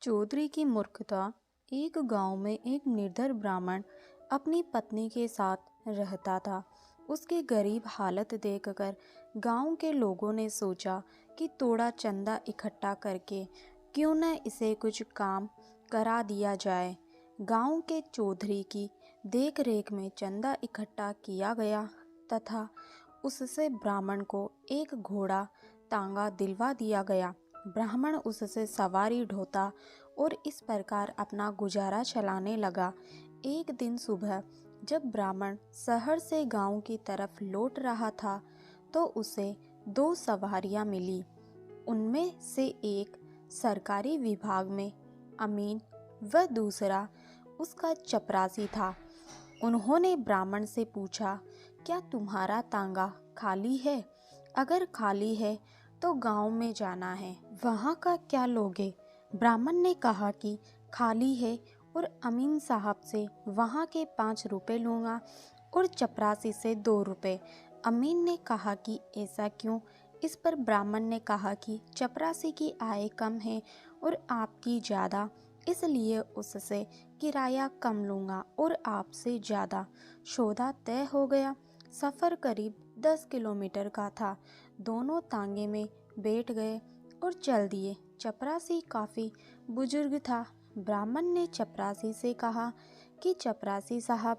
चौधरी की मूर्खता। एक गांव में एक निर्धन ब्राह्मण अपनी पत्नी के साथ रहता था। उसकी गरीब हालत देखकर गांव के लोगों ने सोचा कि थोड़ा चंदा इकट्ठा करके क्यों न इसे कुछ काम करा दिया जाए। गांव के चौधरी की देखरेख में चंदा इकट्ठा किया गया तथा उससे ब्राह्मण को एक घोड़ा तांगा दिलवा दिया गया। ब्राह्मण उससे सवारी ढोता और इस प्रकार अपना गुजारा चलाने लगा। एक दिन सुबह जब ब्राह्मण शहर से गांव की तरफ लौट रहा था तो उसे दो सवारियां मिली। उनमें से एक सरकारी विभाग में अमीन व दूसरा उसका चपरासी था। उन्होंने ब्राह्मण से पूछा, क्या तुम्हारा तांगा खाली है? अगर खाली है तो गांव में जाना है, वहां का क्या लोगे? ब्राह्मण ने कहा कि खाली है और अमीन साहब से वहां के 5 रुपए लूँगा और चपरासी से 2 रुपए। अमीन ने कहा कि ऐसा क्यों? इस पर ब्राह्मण ने कहा कि चपरासी की आय कम है और आपकी ज़्यादा, इसलिए उससे किराया कम लूँगा और आपसे ज़्यादा। सौदा तय हो गया। सफ़र करीब 10 किलोमीटर का था। दोनों तांगे में बैठ गए और चल दिए। चपरासी काफ़ी बुजुर्ग था। ब्राह्मण ने चपरासी से कहा कि चपरासी साहब,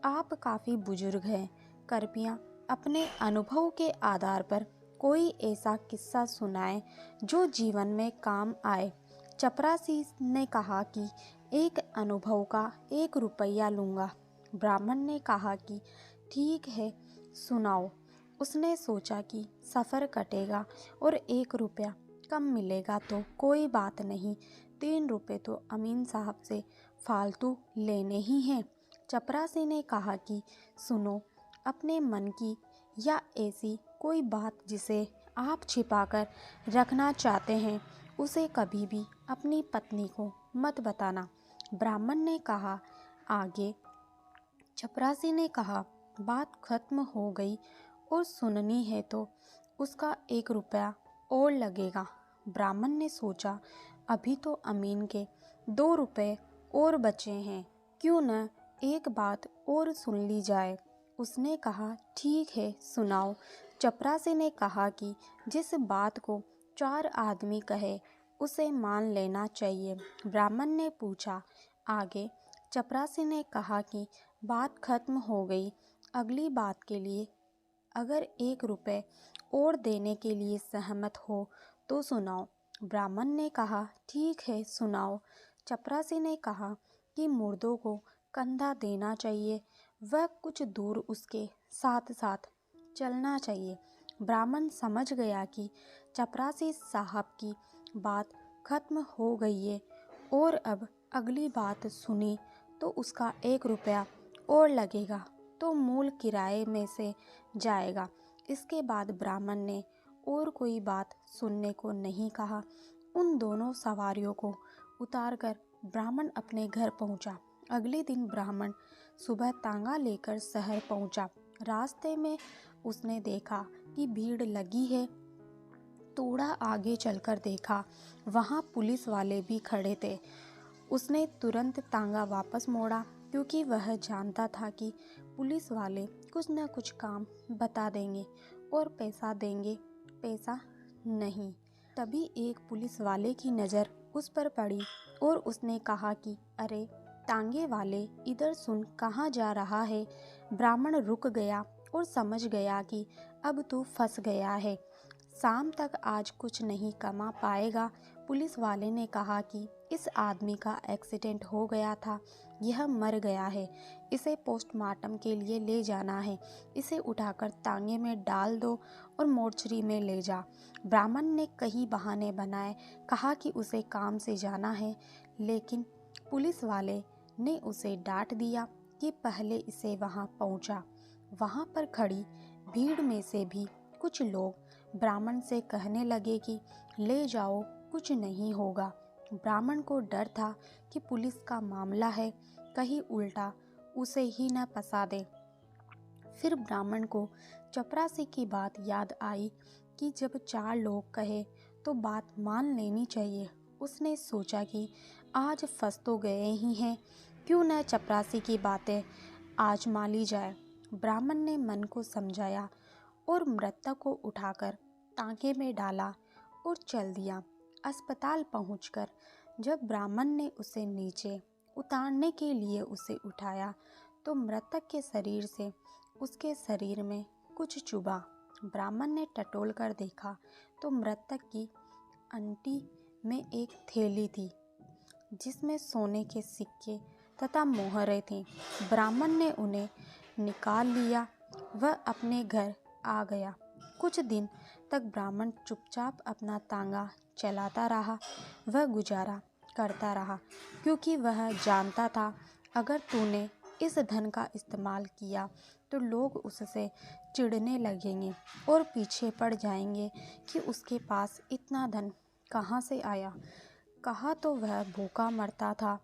आप काफ़ी बुजुर्ग हैं, कृपया अपने अनुभव के आधार पर कोई ऐसा किस्सा सुनाएं जो जीवन में काम आए। चपरासी ने कहा कि एक अनुभव का 1 रुपया लूँगा। ब्राह्मण ने कहा कि ठीक है, सुनाओ। उसने सोचा कि सफ़र कटेगा और 1 रुपया कम मिलेगा तो कोई बात नहीं, 3 रुपए तो अमीन साहब से फालतू लेने ही हैं। चपरासी ने कहा कि सुनो, अपने मन की या ऐसी कोई बात जिसे आप छिपाकर रखना चाहते हैं उसे कभी भी अपनी पत्नी को मत बताना। ब्राह्मण ने कहा, आगे? चपरासी ने कहा, बात खत्म हो गई और सुननी है तो उसका 1 रुपया और लगेगा। ब्राह्मण ने सोचा, अभी तो अमीन के 2 रुपए और बचे हैं, क्यों न एक बात और सुन ली जाए। उसने कहा, ठीक है, सुनाओ। चपरासी ने कहा कि जिस बात को 4 आदमी कहे उसे मान लेना चाहिए। ब्राह्मण ने पूछा, आगे? चपरासी ने कहा कि बात खत्म हो गई, अगली बात के लिए अगर 1 रुपये और देने के लिए सहमत हो तो सुनाओ। ब्राह्मण ने कहा, ठीक है, सुनाओ। चपरासी ने कहा कि मुर्दों को कंधा देना चाहिए व कुछ दूर उसके साथ साथ चलना चाहिए। ब्राह्मण समझ गया कि चपरासी साहब की बात खत्म हो गई है और अब अगली बात सुनी तो उसका 1 रुपया और लगेगा तो मूल किराए में से जाएगा। इसके बाद ब्राह्मण ने और कोई बात सुनने को नहीं कहा। उन दोनों सवारियों को उतारकर ब्राह्मण अपने घर पहुंचा। अगले दिन ब्राह्मण सुबह तांगा लेकर शहर पहुंचा। रास्ते में उसने देखा कि भीड़ लगी है। थोड़ा आगे चलकर देखा, वहां पुलिस वाले भी खड़े थे। उसने तुरंत तांगा वापस मोड़ा क्योंकि वह जानता था कि पुलिस वाले कुछ न कुछ काम बता देंगे और पैसा देंगे। पैसा नहीं। तभी एक पुलिस वाले की नज़र उस पर पड़ी और उसने कहा कि अरे तांगे वाले, इधर सुन, कहाँ जा रहा है? ब्राह्मण रुक गया और समझ गया कि अब तो फंस गया है, शाम तक आज कुछ नहीं कमा पाएगा। पुलिस वाले ने कहा कि इस आदमी का एक्सीडेंट हो गया था, यह मर गया है, इसे पोस्टमार्टम के लिए ले जाना है, इसे उठाकर तांगे में डाल दो और मोर्चरी में ले जा। ब्राह्मण ने कई बहाने बनाए, कहा कि उसे काम से जाना है, लेकिन पुलिस वाले ने उसे डांट दिया कि पहले इसे वहां पहुंचा। वहां पर खड़ी भीड़ में से भी कुछ लोग ब्राह्मण से कहने लगे कि ले जाओ, कुछ नहीं होगा। ब्राह्मण को डर था कि पुलिस का मामला है, कहीं उल्टा उसे ही न फंसा दे। फिर ब्राह्मण को चपरासी की बात याद आई कि जब 4 लोग कहे तो बात मान लेनी चाहिए उसने सोचा कि आज फंस तो गए ही हैं, क्यों न चपरासी की बातें आजमा ली जाए। ब्राह्मण ने मन को समझाया और मृतक को उठाकर टांके में डाला और चल दिया। अस्पताल पहुंचकर जब ब्राह्मण ने उसे नीचे उतारने के लिए उसे उठाया तो मृतक के शरीर से उसके शरीर में कुछ चुभा। ब्राह्मण ने टटोल कर देखा तो मृतक की अंटी में एक थैली थी जिसमें सोने के सिक्के तथा मोहरें थीं। ब्राह्मण ने उन्हें निकाल लिया। वह अपने घर आ गया। कुछ दिन तक ब्राह्मण चुपचाप अपना तांगा चलाता रहा। वह गुजारा करता रहा क्योंकि वह जानता था अगर तूने इस धन का इस्तेमाल किया तो लोग उससे चिढ़ने लगेंगे और पीछे पड़ जाएंगे कि उसके पास इतना धन कहाँ से आया। कहा तो वह भूखा मरता था।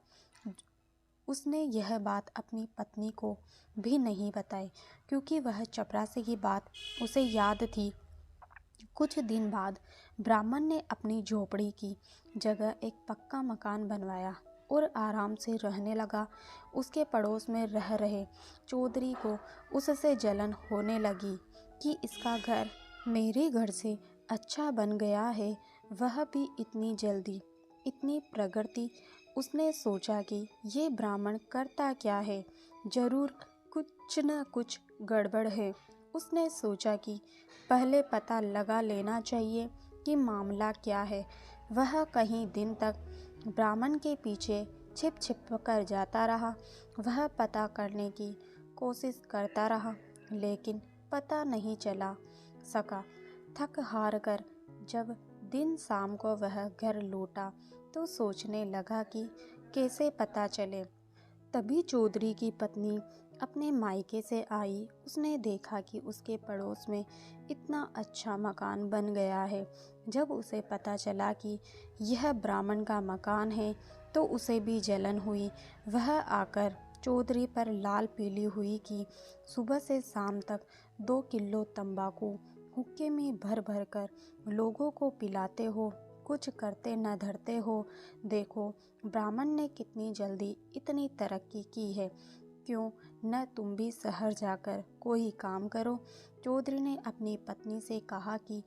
उसने यह बात अपनी पत्नी को भी नहीं बताई क्योंकि वह चपरासी की बात उसे याद थी। कुछ दिन बाद ब्राह्मण ने अपनी झोपड़ी की जगह एक पक्का मकान बनवाया और आराम से रहने लगा। उसके पड़ोस में रह रहे चौधरी को उससे जलन होने लगी कि इसका घर मेरे घर से अच्छा बन गया है, वह भी इतनी जल्दी, इतनी प्रगति। उसने सोचा कि ये ब्राह्मण करता क्या है, जरूर कुछ न कुछ गड़बड़ है। उसने सोचा कि पहले पता लगा लेना चाहिए कि मामला क्या है। वह कई दिन तक ब्राह्मण के पीछे छिप छिप कर जाता रहा। वह पता करने की कोशिश करता रहा लेकिन पता नहीं चला सका। थक हार कर जब दिन शाम को वह घर लौटा तो सोचने लगा कि कैसे पता चले। तभी चौधरी की पत्नी अपने मायके से आई। उसने देखा कि उसके पड़ोस में इतना अच्छा मकान बन गया है। जब उसे पता चला कि यह ब्राह्मण का मकान है तो उसे भी जलन हुई। वह आकर चौधरी पर लाल पीली हुई कि सुबह से शाम तक 2 किलो तंबाकू हुक्के में भर भर कर लोगों को पिलाते हो, कुछ करते न धरते हो। देखो ब्राह्मण ने कितनी जल्दी इतनी तरक्की की है, क्यों न तुम भी शहर जाकर कोई काम करो। चौधरी ने अपनी पत्नी से कहा कि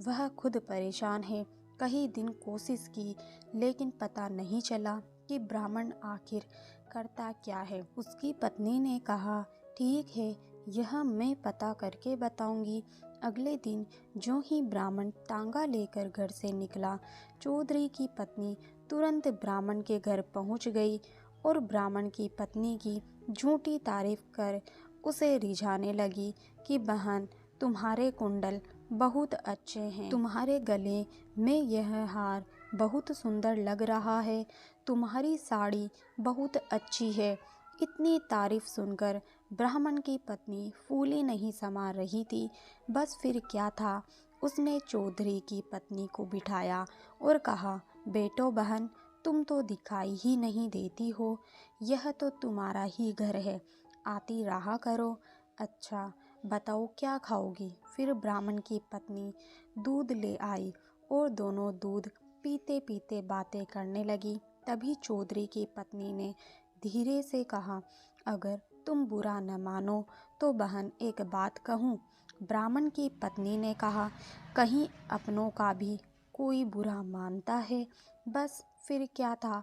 वह खुद परेशान है। कई दिन कोशिश की लेकिन पता नहीं चला कि ब्राह्मण आखिर करता क्या है। उसकी पत्नी ने कहा ठीक है, यह मैं पता करके बताऊंगी। अगले दिन जो ही ब्राह्मण तांगा लेकर घर से निकला, चौधरी की पत्नी तुरंत ब्राह्मण के घर पहुंच गई और ब्राह्मण की पत्नी की झूठी तारीफ कर उसे रिझाने लगी कि बहन, तुम्हारे कुंडल बहुत अच्छे हैं, तुम्हारे गले में यह हार बहुत सुंदर लग रहा है, तुम्हारी साड़ी बहुत अच्छी है। इतनी तारीफ सुनकर ब्राह्मण की पत्नी फूली नहीं समा रही थी। बस फिर क्या था, उसने चौधरी की पत्नी को बिठाया और कहा, बेटो बहन, तुम तो दिखाई ही नहीं देती हो, यह तो तुम्हारा ही घर है, आती रहा करो। अच्छा बताओ क्या खाओगी। फिर ब्राह्मण की पत्नी दूध ले आई और दोनों दूध पीते पीते बातें करने लगी। तभी चौधरी की पत्नी ने धीरे से कहा, अगर तुम बुरा न मानो तो बहन एक बात कहूँ। ब्राह्मण की पत्नी ने कहा, कहीं अपनों का भी कोई बुरा मानता है। बस फिर क्या था,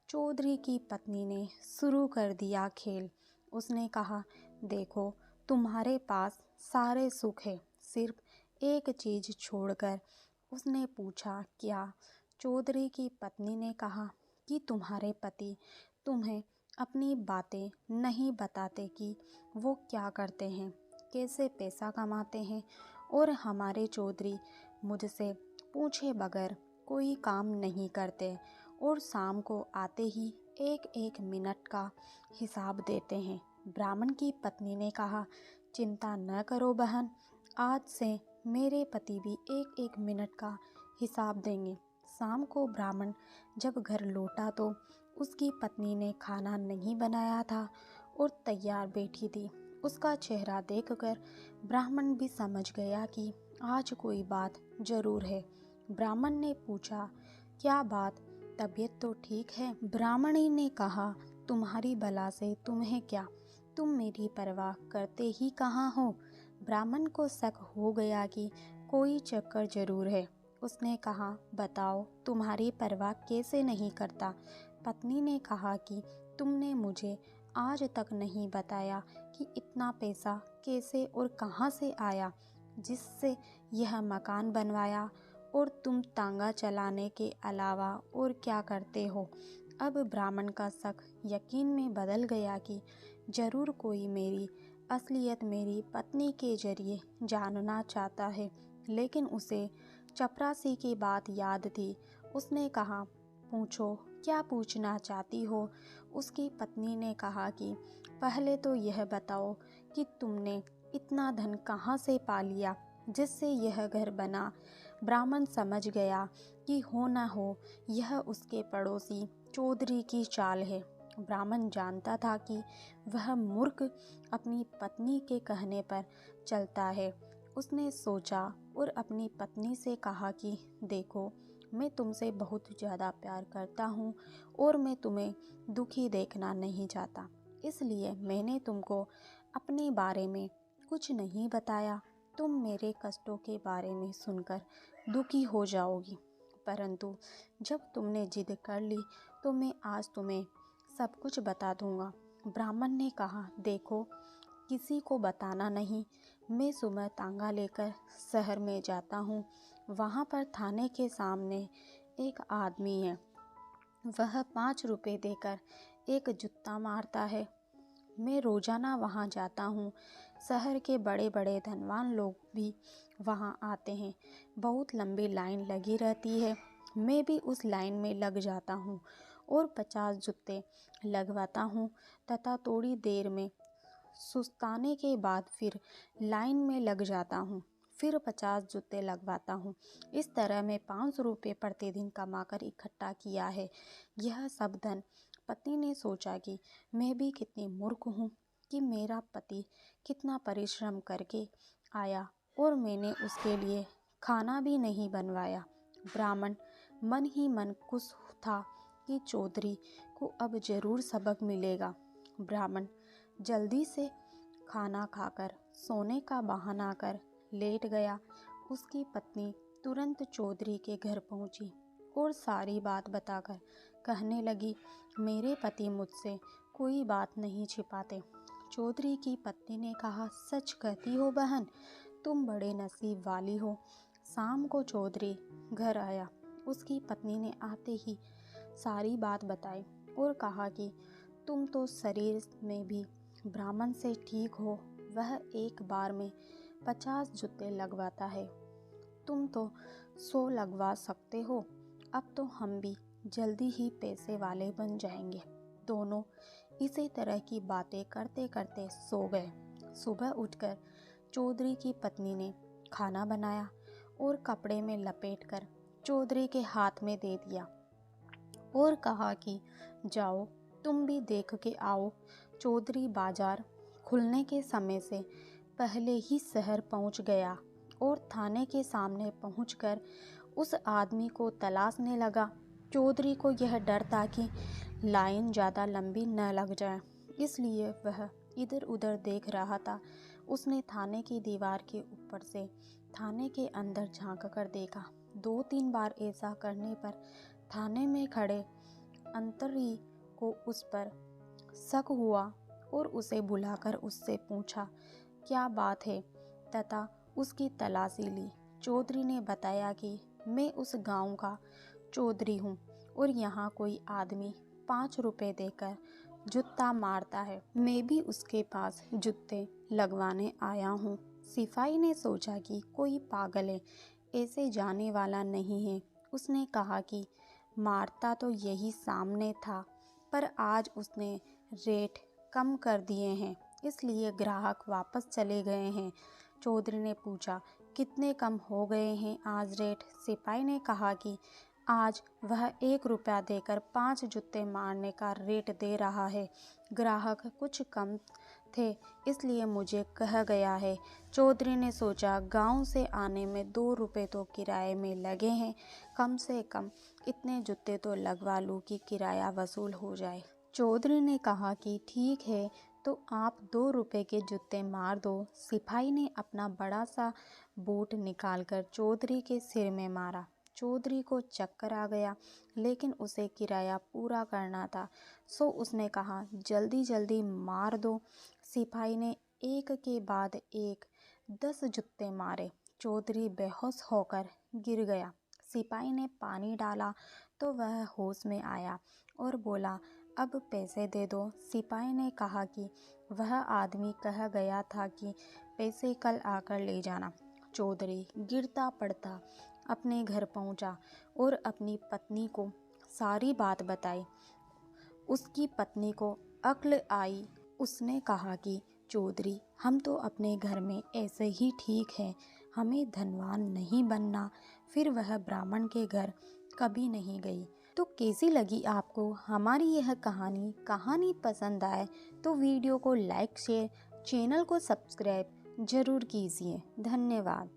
चौधरी की पत्नी ने शुरू कर दिया खेल। उसने कहा, देखो तुम्हारे पास सारे सुख है, सिर्फ एक चीज़ छोड़कर। उसने पूछा, क्या। चौधरी की पत्नी ने कहा कि तुम्हारे पति तुम्हें अपनी बातें नहीं बताते कि वो क्या करते हैं, कैसे पैसा कमाते हैं, और हमारे चौधरी मुझसे पूछे बगैर कोई काम नहीं करते और शाम को आते ही एक एक मिनट का हिसाब देते हैं। ब्राह्मण की पत्नी ने कहा, चिंता न करो बहन, आज से मेरे पति भी एक एक मिनट का हिसाब देंगे। शाम को ब्राह्मण जब घर लौटा तो उसकी पत्नी ने खाना नहीं बनाया था और तैयार बैठी थी। उसका चेहरा देखकर ब्राह्मण भी समझ गया कि आज कोई बात जरूर है। ब्राह्मण ने पूछा, क्या बात। तबीयत तो ठीक है? ब्राह्मणी ने कहा, तुम्हारी बला से तुम्हें क्या, तुम मेरी परवाह करते ही कहाँ हो। ब्राह्मण को शक हो गया कि कोई चक्कर जरूर है। उसने कहा, बताओ तुम्हारी परवाह कैसे नहीं करता। पत्नी ने कहा कि तुमने मुझे आज तक नहीं बताया कि इतना पैसा कैसे और कहाँ से आया जिससे यह मकान बनवाया, और तुम तांगा चलाने के अलावा और क्या करते हो। अब ब्राह्मण का शक यकीन में बदल गया कि जरूर कोई मेरी असलियत मेरी पत्नी के जरिए जानना चाहता है, लेकिन उसे चपरासी की बात याद थी। उसने कहा, पूछो क्या पूछना चाहती हो। उसकी पत्नी ने कहा कि पहले तो यह बताओ कि तुमने इतना धन कहाँ से पा लिया जिससे यह घर बना। ब्राह्मण समझ गया कि हो न हो यह उसके पड़ोसी चौधरी की चाल है। ब्राह्मण जानता था कि वह मूर्ख अपनी पत्नी के कहने पर चलता है। उसने सोचा और अपनी पत्नी से कहा कि देखो, मैं तुमसे बहुत ज़्यादा प्यार करता हूँ और मैं तुम्हें दुखी देखना नहीं चाहता, इसलिए मैंने तुमको अपने बारे में कुछ नहीं बताया। तुम मेरे कष्टों के बारे में सुनकर दुखी हो जाओगी, परंतु जब तुमने जिद कर ली तो मैं आज तुम्हें सब कुछ बता दूंगा। ब्राह्मण ने कहा, देखो किसी को बताना नहीं। मैं सुबह तांगा लेकर शहर में जाता हूँ। वहाँ पर थाने के सामने एक आदमी है। वह 5 रुपए देकर एक जूता मारता है। मैं रोज़ाना वहाँ जाता हूँ। शहर के बड़े बड़े धनवान लोग भी वहाँ आते हैं। बहुत लंबी लाइन लगी रहती है। मैं भी उस लाइन में लग जाता हूँ और 50 जूते लगवाता हूँ तथा थोड़ी देर में सुस्ताने के बाद फिर लाइन में लग जाता हूँ, फिर 50 जूते लगवाता हूँ। इस तरह मैं 500 रुपये प्रतिदिन कमाकर इकट्ठा किया है। यह सब धन। पत्नी ने सोचा कि मैं भी कितनी मूर्ख हूँ कि मेरा पति कितना परिश्रम करके आया और मैंने उसके लिए खाना भी नहीं बनवाया। ब्राह्मण मन ही मन खुश था कि चौधरी को अब जरूर सबक मिलेगा। ब्राह्मण जल्दी से खाना खाकर सोने का बहाना कर लेट गया। उसकी पत्नी तुरंत चौधरी के घर पहुंची और सारी बात बताकर कहने लगी, मेरे पति मुझसे कोई बात नहीं छिपाते। चौधरी की पत्नी ने कहा, सच कहती हो बहन, तुम बड़े नसीब वाली हो। शाम को चौधरी घर आया। उसकी पत्नी ने आते ही सारी बात बताई और कहा कि तुम तो शरीर में भी ब्राह्मण से ठीक हो। वह एक बार में 50 जूते लगवाता है, तुम तो 100 लगवा सकते हो। अब तो हम भी जल्दी ही पैसे वाले बन जाएंगे। दोनों इसी तरह की बातें करते करते सो गए। सुबह उठकर चौधरी की पत्नी ने खाना बनाया और कपड़े में लपेटकर चौधरी के हाथ में दे दिया और कहा कि जाओ तुम भी देख के आओ। चौधरी बाजार खुलने के समय से पहले ही शहर पहुंच गया और थाने के सामने पहुंचकर उस आदमी को तलाशने लगा। चौधरी को यह डर था कि लाइन ज़्यादा लंबी न लग जाए, इसलिए वह इधर उधर देख रहा था। उसने थाने की दीवार के ऊपर से थाने के अंदर झांक कर देखा। 2-3 बार ऐसा करने पर थाने में खड़े अंतरी को उस पर शक हुआ और उसे बुलाकर उससे पूछा क्या बात है तथा उसकी तलाशी ली। चौधरी ने बताया कि मैं उस गांव का चौधरी हूँ और यहाँ कोई आदमी 5 रुपए देकर जूता मारता है, मैं भी उसके पास जूते लगवाने आया हूँ। सिपाही ने सोचा कि कोई पागल है, ऐसे जाने वाला नहीं है। उसने कहा कि मारता तो यही सामने था, पर आज उसने रेट कम कर दिए हैं, इसलिए ग्राहक वापस चले गए हैं। चौधरी ने पूछा, कितने कम हो गए हैं आज रेट? सिपाही ने कहा कि आज वह 1 रुपया देकर 5 जूते मारने का रेट दे रहा है। ग्राहक कुछ कम थे, इसलिए मुझे कहा गया है। चौधरी ने सोचा, गांव से आने में 2 रुपए तो किराए में लगे हैं, कम से कम इतने जूते तो लगवा लूँ कि किराया वसूल हो जाए। चौधरी ने कहा कि ठीक है, तो आप 2 रुपए के जूते मार दो। सिपाही ने अपना बड़ा सा बूट निकालकर चौधरी के सिर में मारा। चौधरी को चक्कर आ गया, लेकिन उसे किराया पूरा करना था, सो उसने कहा, जल्दी जल्दी मार दो। सिपाही ने एक के बाद एक 10 जूते मारे। चौधरी बेहोश होकर गिर गया। सिपाही ने पानी डाला तो वह होश में आया और बोला, अब पैसे दे दो। सिपाही ने कहा कि वह आदमी कह गया था कि पैसे कल आकर ले जाना। चौधरी गिरता पड़ता अपने घर पहुंचा और अपनी पत्नी को सारी बात बताई। उसकी पत्नी को अक्ल आई। उसने कहा कि चौधरी, हम तो अपने घर में ऐसे ही ठीक हैं, हमें धनवान नहीं बनना। फिर वह ब्राह्मण के घर कभी नहीं गई। तो कैसी लगी आपको हमारी यह कहानी पसंद आए तो वीडियो को लाइक शेयर, चैनल को सब्सक्राइब जरूर कीजिए। धन्यवाद।